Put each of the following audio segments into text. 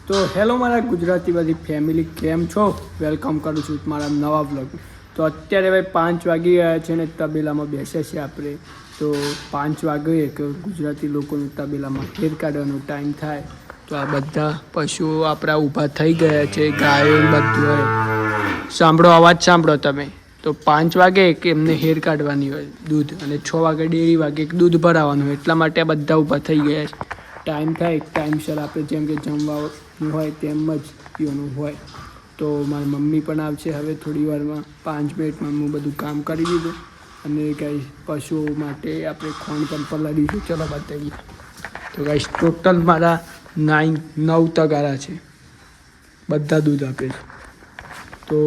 તો હેલો મારા ગુજરાતીવાદી ફેમિલી, કેમ છો? વેલકમ કરું છું મારા નવા બ્લોગ. તો અત્યારે ભાઈ 5 વાગી ગયા છે ને તબેલામાં બેસે છે આપણે. તો 5 વાગે કે ગુજરાતી લોકોનું તબેલામાં હેર કાઢવાનો ટાઈમ થાય તો આ બધા પશુઓ આપણા ઊભા થઈ ગયા છે, ગાયો બધું હોય. સાંભળો, અવાજ સાંભળો તમે. તો 5 વાગે કે એમને હેર કાઢવાની હોય દૂધ, અને 6 વાગે ડેરી વાગે દૂધ ભરાવાનું હોય. એટલા માટે આ બધા ઊભા થઈ ગયા છે. ટાઈમ થાય ટાઈમસર આપણે જેમ કે જમવાનું હોય તેમ જ પીવાનું હોય. તો મારી મમ્મી પણ આવશે હવે થોડી વારમાં, 5 મિનિટમાં હું બધું કામ કરી દીધું. અને કંઈ પશુઓ માટે આપણે ખોણ પણ પલાળીશું. ચલો બતાવીએ. તો ગાઈસ ટોટલ મારા 9 તગારા છે, બધા દૂધ આપે છે. તો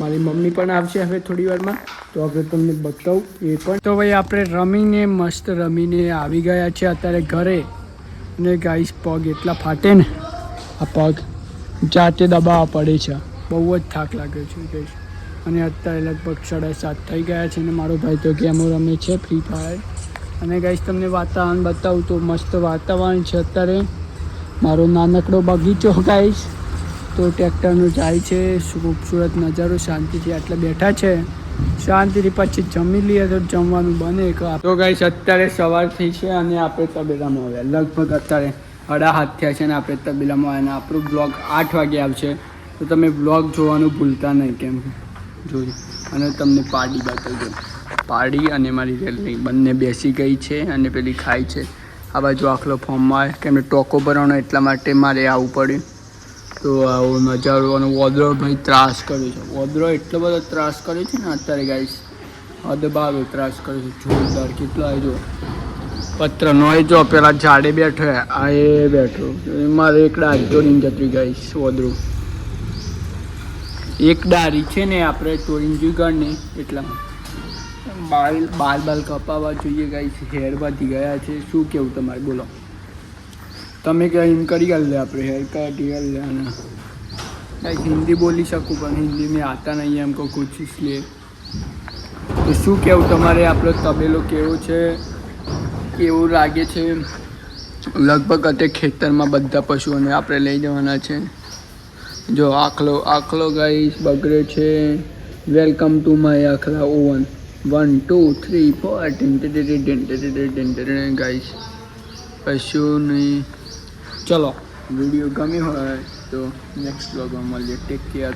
મારી મમ્મી પણ આવશે હવે થોડી વારમાં, તો આપણે તમને બતાવું એ પણ. તો ભાઈ આપણે રમીને મસ્ત રમીને આવી ગયા છે અત્યારે ઘરે. અને ગાઈસ પગ એટલા ફાટે ને, આ પગ જાતે દબાવવા પડે છે, બહુ જ થાક લાગે છે ગાઈસ. અને અત્યારે લગભગ 7:30 થઈ ગયા છે ને મારો ભાઈ તો ગેમો રમે છે, ફ્રી ફાયર. અને ગાઈસ તમને વાતાવરણ બતાવું તો મસ્ત વાતાવરણ છે અત્યારે. મારો નાનકડો બગીચો ગાઈસ. તો ટ્રેક્ટરનું જાય છે, ખૂબસૂરત નજારો, શાંતિથી આટલા બેઠા છે. શાંતિથી પછી જમી લઈએ તો જમવાનું બને. તો ગાઈસ અત્યારે સવાર થઈ છે અને આપણે તબેલામાં આવ્યા. લગભગ અત્યારે 7:30 થયા છે ને આપણે તબેલામાં આવ્યા. અને આપણું બ્લોગ 8 વાગે આવશે. તો તમે બ્લોગ જોવાનું ભૂલતા નહીં, કેમ જોજો. અને તમને પાડી બતાવી દો. પાડી અને મારી રેલની બંને બેસી ગઈ છે અને પેલી ખાય છે. આ બાજુ આખલો ફોર્મમાં આવે કેમ ટોકો ભરવાનો, એટલા માટે મારે આવવું પડ્યું. તો આવો નજારો. અને વોદરો ભાઈ ત્રાસ કર્યો છે. વોદરો એટલો બધો ત્રાસ કર્યો છે ને અત્યારે ગાઈસ, હદબારો ત્રાસ કર્યો છે જોરદાર. કેટલા જો પત્ર નો જો પેલા ઝાડે બેઠો, આ એ બેઠો. મારે એક ડાળી તોડીને જતી ગાઈસ વોદરો. એક ડાળી છે ને આપણે તોડીને જોઈ ગણને, એટલા બાલ કપાવવા જોઈએ ગાઈસ. હેર વધી ગયા છે. શું કેવું તમારે, બોલો તમે? કે એમ કરી લે, આપણે હેર કાઢી લે. અને ગાઈસ હિન્દી બોલી શકું પણ હિન્દી મેં આતા નહીં એમ કો કુછ इसलिए. તો શું કેવું તમારે? આપણો તબેલો કેવો છે, કેવું લાગે છે? લગભગ અત્યારે ખેતરમાં બધા પશુઓને આપણે લઈ જવાના છે. જો આખલો ગાઈસ બગડે છે. વેલકમ ટુ માય આખલા ઓવન. 1 2 3 4 ગાઈસ પશુની. ચલો, વિડીયો ગમ્યો હોય તો નેક્સ્ટ બ્લોગમાં મળીએ. Take care.